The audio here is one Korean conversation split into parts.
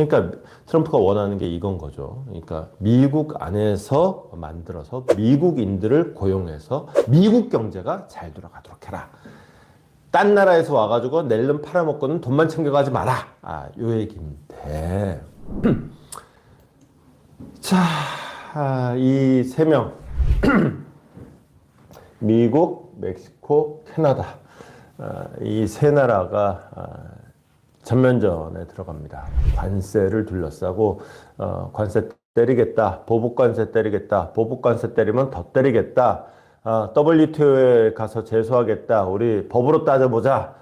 그러니까 트럼프가 원하는 게 이건 거죠. 그러니까 미국 안에서 만들어서 미국인들을 고용해서 미국 경제가 잘 돌아가도록 해라. 딴 나라에서 와가지고 낼름 팔아먹고는 돈만 챙겨가지 마라. 요 얘기인데. 자, 이 세 명. 미국, 멕시코, 캐나다. 이 세 나라가 전면전에 들어갑니다. 관세를 둘러싸고 관세 때리겠다, 보복 관세 때리겠다, 보복 관세 때리면 더 때리겠다, WTO에 가서 제소하겠다, 우리 법으로 따져보자.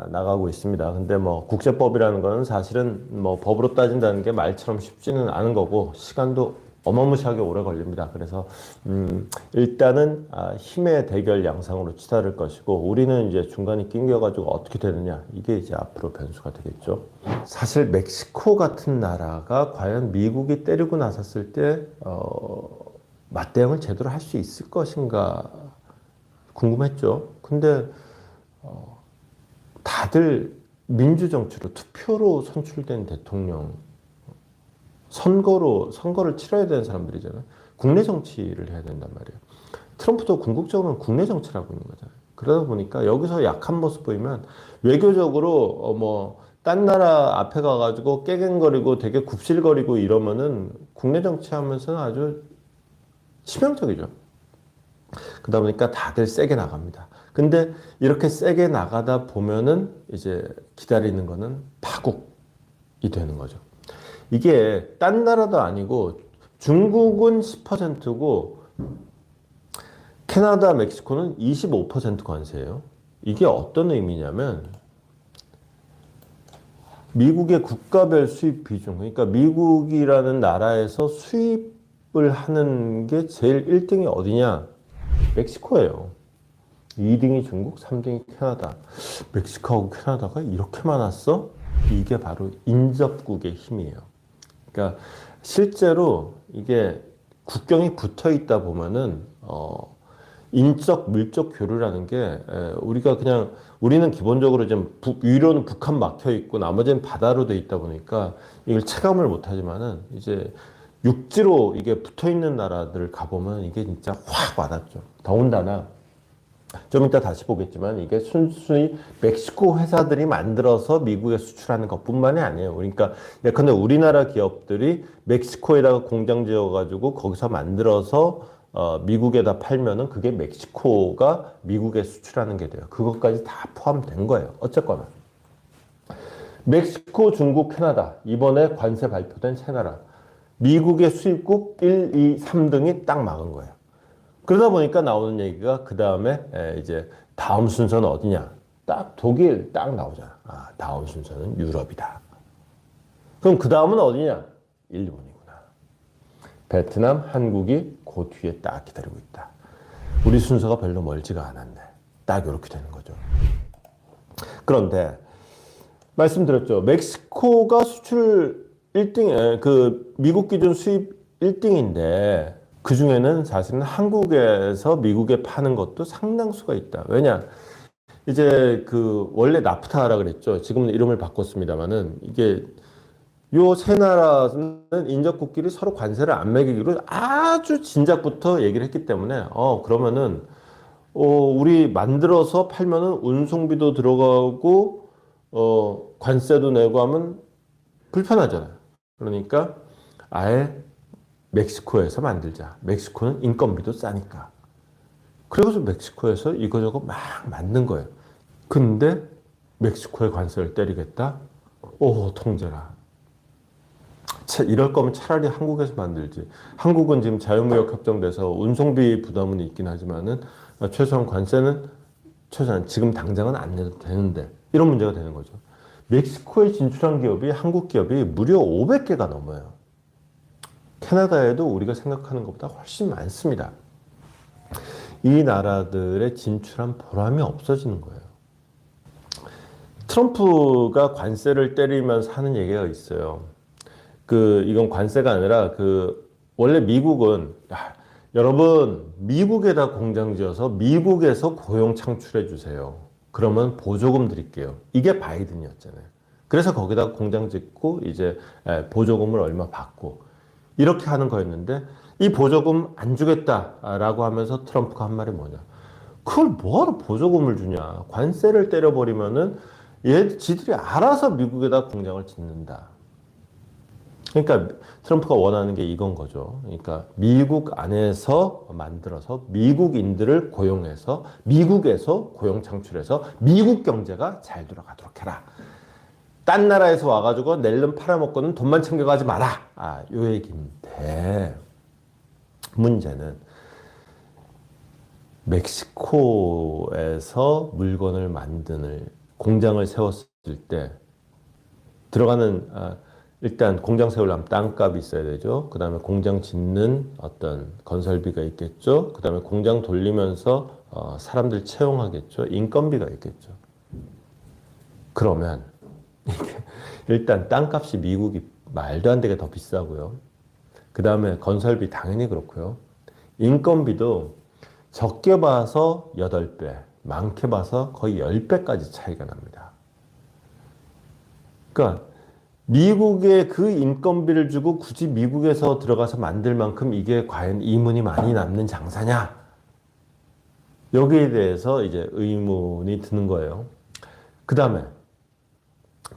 나가고 있습니다. 근데 뭐 국제법이라는 거는 사실은 뭐 법으로 따진다는 게 말처럼 쉽지는 않은 거고 시간도 어마무시하게 오래 걸립니다. 그래서 일단은 힘의 대결 양상으로 치달을 것이고 우리는 이제 중간에 낑겨가지고 어떻게 되느냐 이게 이제 앞으로 변수가 되겠죠. 사실 멕시코 같은 나라가 과연 미국이 때리고 나섰을 때 맞대응을 제대로 할 수 있을 것인가 궁금했죠. 근데 다들 민주정치로 투표로 선출된 대통령 선거를 치러야 되는 사람들이잖아요. 국내 정치를 해야 된단 말이에요. 트럼프도 궁극적으로는 국내 정치를 하고 있는 거잖아요. 그러다 보니까 여기서 약한 모습 보이면 외교적으로 딴 나라 앞에 가가지고 깨갱거리고 되게 굽실거리고 이러면은 국내 정치하면서는 아주 치명적이죠. 그러다 보니까 다들 세게 나갑니다. 근데 이렇게 세게 나가다 보면은 이제 기다리는 거는 파국이 되는 거죠. 이게 딴 나라도 아니고 중국은 10%고 캐나다, 멕시코는 25% 관세예요. 이게 어떤 의미냐면 미국의 국가별 수입 비중, 그러니까 미국이라는 나라에서 수입을 하는 게 제일 1등이 어디냐? 멕시코예요. 2등이 중국, 3등이 캐나다. 멕시코하고 캐나다가 이렇게 많았어? 이게 바로 인접국의 힘이에요. 그러니까 실제로 이게 국경이 붙어 있다 보면은 인적 물적 교류라는 게 우리는 기본적으로 좀 위로는 북한 막혀 있고 나머지는 바다로 돼 있다 보니까 이걸 체감을 못 하지만은 이제 육지로 이게 붙어 있는 나라들 가보면 이게 진짜 확 와닿죠. 더군다나 좀 이따 다시 보겠지만 이게 순수히 멕시코 회사들이 만들어서 미국에 수출하는 것뿐만이 아니에요. 그러니까 예컨대 우리나라 기업들이 멕시코에다가 공장 지어가지고 거기서 만들어서 미국에다 팔면은 그게 멕시코가 미국에 수출하는 게 돼요. 그것까지 다 포함된 거예요. 어쨌거나 멕시코, 중국, 캐나다 이번에 관세 발표된 세 나라 미국의 수입국 1, 2, 3등이 딱 막은 거예요. 그러다 보니까 나오는 얘기가 그 다음에 이제 다음 순서는 어디냐? 딱 독일 딱 나오잖아. 다음 순서는 유럽이다. 그럼 그 다음은 어디냐? 일본이구나. 베트남, 한국이 그 뒤에 딱 기다리고 있다. 우리 순서가 별로 멀지가 않았네. 딱 이렇게 되는 거죠. 그런데 말씀드렸죠. 멕시코가 수출 1등, 미국 기준 수입 1등인데 그 중에는 사실은 한국에서 미국에 파는 것도 상당수가 있다. 왜냐? 이제 원래 나프타라 그랬죠. 지금은 이름을 바꿨습니다만은 이게 요 세 나라는 인접국끼리 서로 관세를 안 매기기로 아주 진작부터 얘기를 했기 때문에 그러면은 우리 만들어서 팔면은 운송비도 들어가고 관세도 내고 하면 불편하잖아요. 그러니까 아예 멕시코에서 만들자. 멕시코는 인건비도 싸니까. 그래서 멕시코에서 이거저거 막 만든 거예요. 근데 멕시코의 관세를 때리겠다? 오, 통제라. 이럴 거면 차라리 한국에서 만들지. 한국은 지금 자유무역협정 돼서 운송비 부담은 있긴 하지만은 최소한 관세는 지금 당장은 안 내도 되는데 이런 문제가 되는 거죠. 멕시코에 진출한 기업이 한국 기업이 무려 500개가 넘어요. 캐나다에도 우리가 생각하는 것보다 훨씬 많습니다. 이 나라들의 진출한 보람이 없어지는 거예요. 트럼프가 관세를 때리면서 하는 얘기가 있어요. 이건 관세가 아니라 원래 미국은 여러분 미국에다 공장 지어서 미국에서 고용 창출해 주세요. 그러면 보조금 드릴게요. 이게 바이든이었잖아요. 그래서 거기다가 공장 짓고 이제 보조금을 얼마 받고 이렇게 하는 거였는데 이 보조금 안 주겠다라고 하면서 트럼프가 한 말이 뭐냐. 그걸 뭐하러 보조금을 주냐. 관세를 때려버리면은 지들이 알아서 미국에다 공장을 짓는다. 그러니까 트럼프가 원하는 게 이건 거죠. 그러니까 미국 안에서 만들어서 미국인들을 고용해서 미국에서 고용 창출해서 미국 경제가 잘 돌아가도록 해라. 딴 나라에서 와가지고 낼름 팔아먹고는 돈만 챙겨가지 마라. 요 얘기인데 문제는 멕시코에서 물건을 만드는 공장을 세웠을 때 들어가는 일단 공장 세우려면 땅값이 있어야 되죠. 그 다음에 공장 짓는 어떤 건설비가 있겠죠. 그 다음에 공장 돌리면서 사람들 채용하겠죠. 인건비가 있겠죠. 그러면 일단 땅값이 미국이 말도 안 되게 더 비싸고요. 그 다음에 건설비 당연히 그렇고요. 인건비도 적게 봐서 8배, 많게 봐서 거의 10배까지 차이가 납니다. 그러니까 미국에 그 인건비를 주고 굳이 미국에서 들어가서 만들 만큼 이게 과연 이문이 많이 남는 장사냐? 여기에 대해서 이제 의문이 드는 거예요. 그 다음에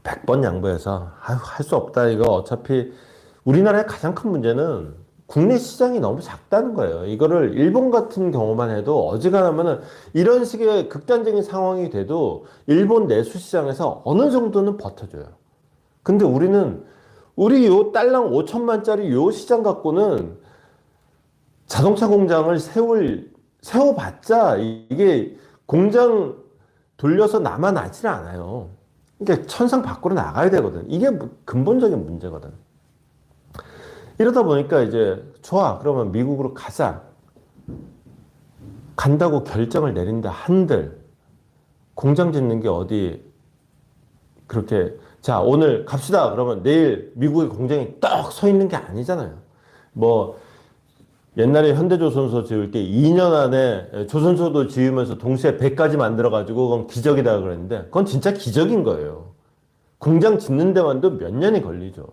100번 양보해서 할 수 없다. 이거 어차피 우리나라의 가장 큰 문제는 국내 시장이 너무 작다는 거예요. 이거를 일본 같은 경우만 해도 어지간하면은 이런 식의 극단적인 상황이 돼도 일본 내수 시장에서 어느 정도는 버텨줘요. 근데 우리 요 딸랑 5천만짜리 요 시장 갖고는 자동차 공장을 세워봤자 이게 공장 돌려서 남아나질 않아요. 그러니까 천상 밖으로 나가야 되거든. 이게 근본적인 문제거든. 이러다 보니까 이제 좋아. 그러면 미국으로 가자. 간다고 결정을 내린다 한들 공장 짓는 게 어디 그렇게 자 오늘 갑시다. 그러면 내일 미국의 공장이 떡 서 있는 게 아니잖아요. 뭐 옛날에 현대조선소 지을 때 2년 안에 조선소도 지으면서 동시에 100가지 만들어가지고 그건 기적이다 그랬는데 그건 진짜 기적인 거예요. 공장 짓는 데만도 몇 년이 걸리죠.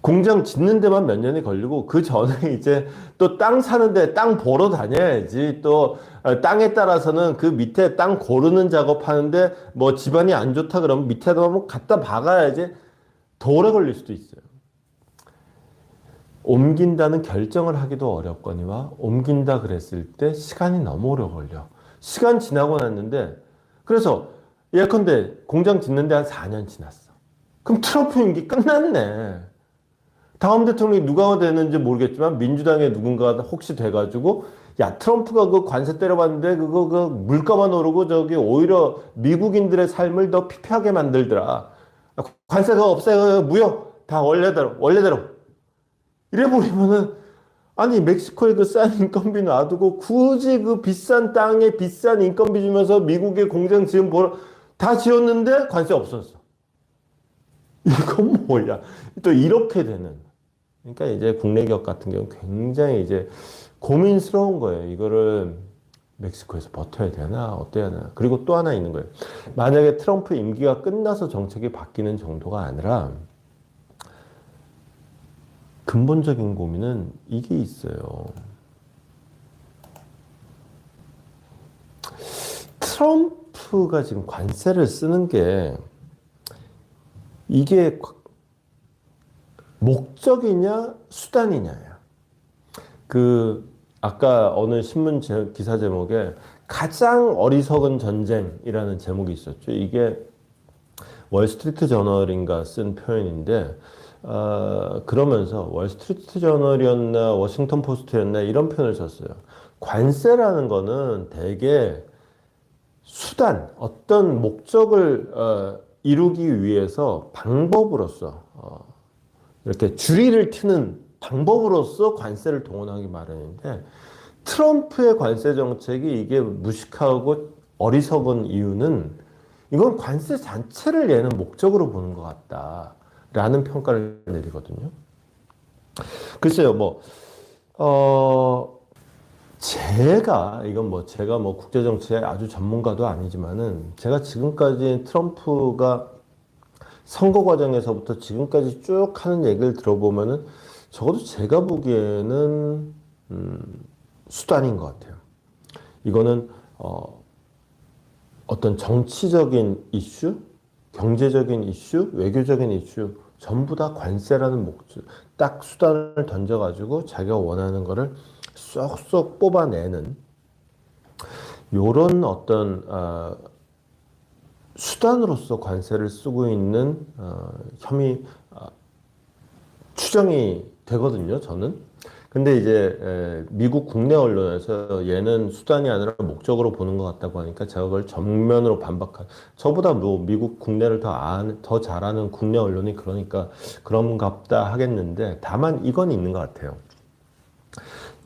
공장 짓는 데만 몇 년이 걸리고 그 전에 이제 또 땅 사는데 땅 보러 다녀야지. 또 땅에 따라서는 그 밑에 땅 고르는 작업하는데 뭐 집안이 안 좋다 그러면 밑에다 뭐 갖다 박아야지. 더 오래 걸릴 수도 있어요. 옮긴다는 결정을 하기도 어렵거니와 옮긴다 그랬을 때 시간이 너무 오래 걸려. 시간 지나고 났는데 그래서 예컨대 공장 짓는데 한 4년 지났어. 그럼 트럼프 임기 끝났네. 다음 대통령이 누가 되는지 모르겠지만 민주당의 누군가가 혹시 돼가지고 야 트럼프가 그 관세 때려봤는데 그거 그 물가만 오르고 저기 오히려 미국인들의 삶을 더 피폐하게 만들더라. 관세가 없어요. 무역 다 원래대로. 이래버리면은 아니 멕시코에 그 싼 인건비 놔두고 굳이 그 비싼 땅에 비싼 인건비 주면서 미국에 공장 지은 보러 다 지었는데 관세 없었어. 이건 뭐야? 또 이렇게 되는. 그러니까 이제 국내 기업 같은 경우는 굉장히 이제 고민스러운 거예요. 이거를 멕시코에서 버텨야 되나 어때야 되나. 그리고 또 하나 있는 거예요. 만약에 트럼프 임기가 끝나서 정책이 바뀌는 정도가 아니라 근본적인 고민은 이게 있어요. 트럼프가 지금 관세를 쓰는 게 이게 목적이냐 수단이냐야. 아까 어느 신문 기사 제목에 가장 어리석은 전쟁이라는 제목이 있었죠. 이게 월스트리트 저널인가 쓴 표현인데 그러면서 월스트리트 저널이었나 워싱턴 포스트였나 이런 표현을 썼어요. 관세라는 거는 대개 수단, 어떤 목적을 이루기 위해서 방법으로서 이렇게 주리를 트는 방법으로서 관세를 동원하기 마련인데 트럼프의 관세 정책이 이게 무식하고 어리석은 이유는 이건 관세 자체를 얘는 목적으로 보는 것 같다라는 평가를 내리거든요. 글쎄요, 제가 국제 정치의 아주 전문가도 아니지만은 제가 지금까지 트럼프가 선거 과정에서부터 지금까지 쭉 하는 얘기를 들어보면은 적어도 제가 보기에는 수단인 것 같아요. 이거는 어떤 정치적인 이슈, 경제적인 이슈, 외교적인 이슈 전부 다 관세라는 목적, 딱 수단을 던져가지고 자기가 원하는 거를 쏙쏙 뽑아내는 요런 어떤 수단으로서 관세를 쓰고 있는 혐의 추정이 되거든요, 저는. 근데 이제 미국 국내 언론에서 얘는 수단이 아니라 목적으로 보는 것 같다고 하니까 제가 그걸 정면으로 반박한. 저보다 뭐 미국 국내를 더 잘 아는 국내 언론이 그러니까 그런갑다 하겠는데, 다만 이건 있는 것 같아요.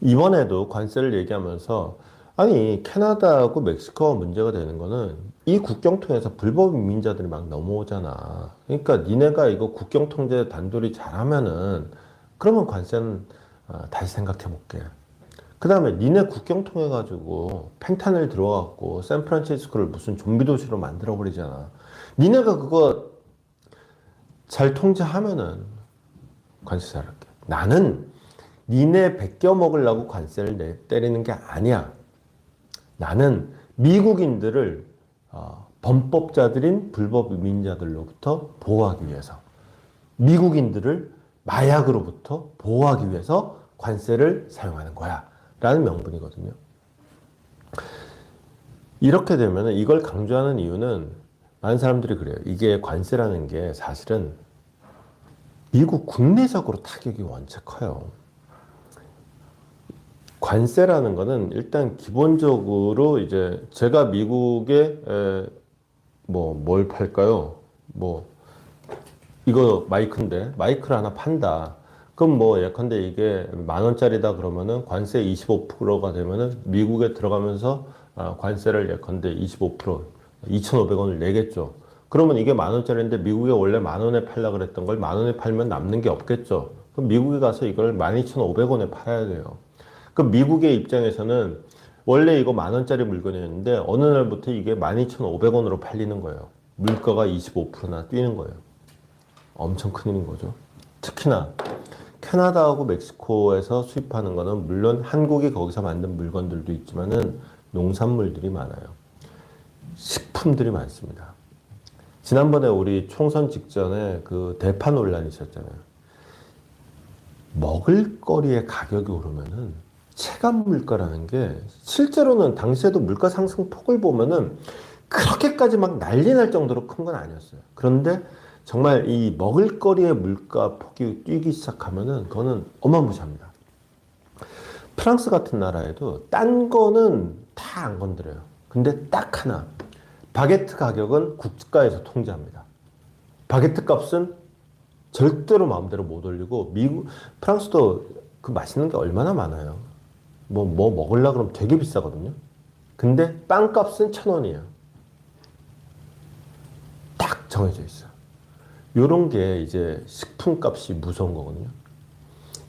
이번에도 관세를 얘기하면서 아니 캐나다하고 멕시코가 문제가 되는 거는 이 국경 통해서 불법 이민자들이 막 넘어오잖아. 그러니까 니네가 이거 국경 통제 단돌이 잘하면은 그러면 관세는 다시 생각해 볼게. 그 다음에 니네 국경 통해 가지고 펜타닐 들어갖고 샌프란시스코를 무슨 좀비 도시로 만들어 버리잖아. 니네가 그거 잘 통제하면은 관세 잘할게. 나는 니네 베껴 먹으려고 관세를 때리는 게 아니야. 나는 미국인들을 범법자들인 불법 이민자들로부터 보호하기 위해서, 미국인들을 마약으로부터 보호하기 위해서 관세를 사용하는 거야 라는 명분이거든요. 이렇게 되면 이걸 강조하는 이유는 많은 사람들이 그래요. 이게 관세라는 게 사실은 미국 국내적으로 타격이 원체 커요. 관세라는 거는 일단 기본적으로 이제 제가 미국에 뭘 팔까요? 이거 마이크인데 마이크를 하나 판다. 그럼 예컨대 이게 10,000원짜리다 그러면은 관세 25%가 되면은 미국에 들어가면서 관세를 예컨대 25% 2,500원을 내겠죠. 그러면 이게 10,000원짜리인데 미국에 원래 10,000원에 팔라 그랬던 걸 10,000원에 팔면 남는 게 없겠죠. 그럼 미국에 가서 이걸 12,500원에 팔아야 돼요. 그럼 미국의 입장에서는 원래 이거 10,000원짜리 물건이었는데 어느 날부터 이게 12,500원으로 팔리는 거예요. 물가가 25%나 뛰는 거예요. 엄청 큰일인 거죠. 특히나 캐나다하고 멕시코에서 수입하는 거는 물론 한국이 거기서 만든 물건들도 있지만은 농산물들이 많아요. 식품들이 많습니다. 지난번에 우리 총선 직전에 그 대파 논란이 있었잖아요. 먹을거리의 가격이 오르면은 체감 물가라는 게 실제로는 당시에도 물가 상승 폭을 보면은 그렇게까지 막 난리 날 정도로 큰 건 아니었어요. 그런데 정말 이 먹을거리의 물가 폭이 뛰기 시작하면은 그거는 어마무시합니다. 프랑스 같은 나라에도 딴 거는 다 안 건드려요. 근데 딱 하나, 바게트 가격은 국가에서 통제합니다. 바게트 값은 절대로 마음대로 못 올리고, 프랑스도 그 맛있는 게 얼마나 많아요. 뭐 먹으려고 그러면 되게 비싸거든요. 근데 빵 값은 1,000원이에요. 딱 정해져 있어요. 요런 게 이제 식품 값이 무서운 거거든요.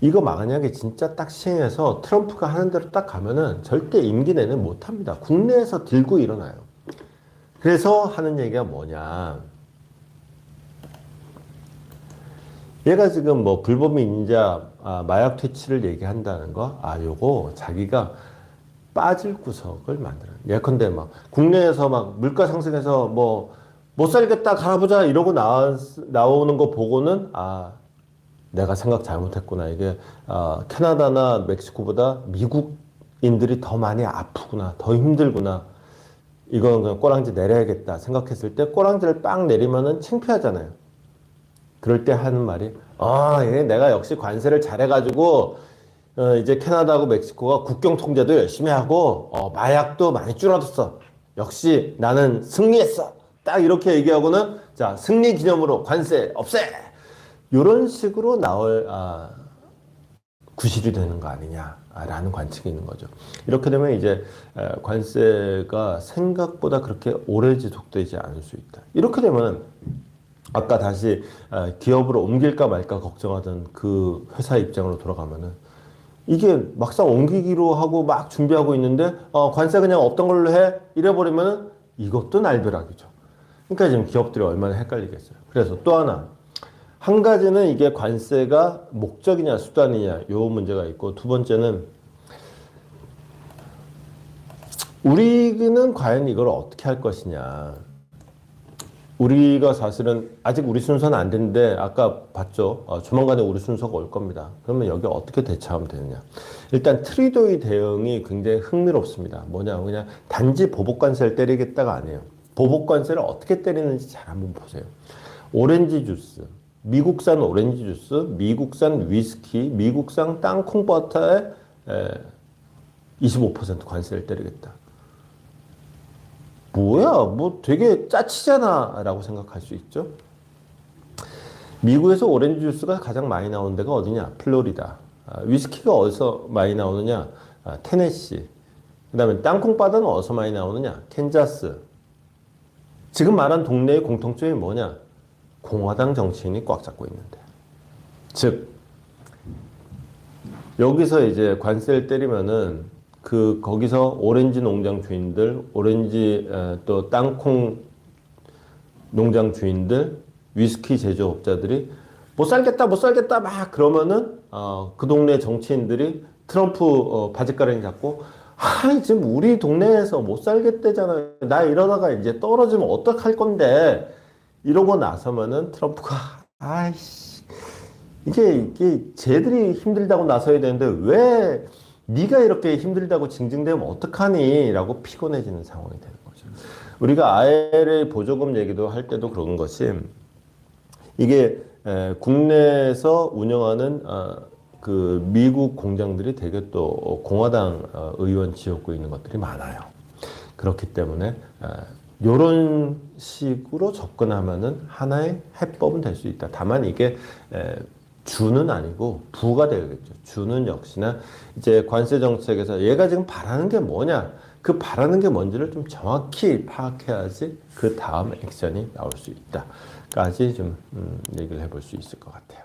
이거 만약에 진짜 딱 시행해서 트럼프가 하는 대로 딱 가면은 절대 임기 내내 못 합니다. 국내에서 들고 일어나요. 그래서 하는 얘기가 뭐냐. 얘가 지금 불법 인자, 마약 퇴치를 얘기한다는 거, 요거 자기가 빠질 구석을 만드는. 예컨대 국내에서 물가 상승해서 못 살겠다 갈아보자 이러고 나오는 거 보고는 내가 생각 잘못했구나. 이게 캐나다나 멕시코보다 미국인들이 더 많이 아프구나, 더 힘들구나. 이건 그냥 꼬랑지 내려야겠다 생각했을 때 꼬랑지를 빵 내리면은 창피하잖아요. 그럴 때 하는 말이 내가 역시 관세를 잘해가지고 이제 캐나다하고 멕시코가 국경 통제도 열심히 하고 마약도 많이 줄어들었어. 역시 나는 승리했어. 딱 이렇게 얘기하고는 자, 승리 기념으로 관세 없애. 이런 식으로 나올 구실이 되는 거 아니냐라는 관측이 있는 거죠. 이렇게 되면 이제 관세가 생각보다 그렇게 오래 지속되지 않을 수 있다. 이렇게 되면 아까 다시 기업으로 옮길까 말까 걱정하던 그 회사 입장으로 돌아가면은 이게 막상 옮기기로 하고 막 준비하고 있는데 관세 그냥 없던 걸로 해 이래버리면은 이것도 날벼락이죠. 그러니까 지금 기업들이 얼마나 헷갈리겠어요. 그래서 또 하나, 한 가지는 이게 관세가 목적이냐 수단이냐 요 문제가 있고, 두 번째는 우리는 과연 이걸 어떻게 할 것이냐. 우리가 사실은 아직 우리 순서는 안 됐는데 아까 봤죠. 조만간에 우리 순서가 올 겁니다. 그러면 여기 어떻게 대처하면 되느냐. 일단 트리도의 대응이 굉장히 흥미롭습니다. 뭐냐, 그냥 단지 보복관세를 때리겠다가 아니에요. 보복관세를 어떻게 때리는지 잘 한번 보세요. 오렌지 주스, 미국산 오렌지 주스, 미국산 위스키, 미국산 땅콩버터에 25% 관세를 때리겠다. 뭐야, 뭐 되게 짜치잖아 라고 생각할 수 있죠. 미국에서 오렌지 주스가 가장 많이 나오는 데가 어디냐? 플로리다. 위스키가 어디서 많이 나오느냐? 테네시. 그 다음에 땅콩바다는 어디서 많이 나오느냐? 캔자스. 지금 말한 동네의 공통점이 뭐냐? 공화당 정치인이 꽉 잡고 있는데. 즉, 여기서 이제 관세를 때리면은 거기서 오렌지 농장 주인들, 오렌지 또 땅콩 농장 주인들, 위스키 제조업자들이 못 살겠다 막 그러면은 그 동네 정치인들이 트럼프 바지가랑이 잡고 지금 우리 동네에서 못 살겠대잖아요. 나 이러다가 이제 떨어지면 어떡할 건데 이러고 나서면은 트럼프가 이게 쟤들이 힘들다고 나서야 되는데 왜 네가 이렇게 힘들다고 징징대면 어떡하니? 라고 피곤해지는 상황이 되는 거죠. 우리가 IRA 보조금 얘기도 할 때도 그런 것이 이게 국내에서 운영하는 그 미국 공장들이 되게 또 공화당 의원 지역구에 있는 것들이 많아요. 그렇기 때문에 이런 식으로 접근하면은 하나의 해법은 될 수 있다. 다만 이게 주는 아니고 부가 되겠죠. 주는 역시나 이제 관세 정책에서 얘가 지금 바라는 게 뭐냐, 그 바라는 게 뭔지를 좀 정확히 파악해야지 그 다음 액션이 나올 수 있다까지 좀 얘기를 해볼 수 있을 것 같아요.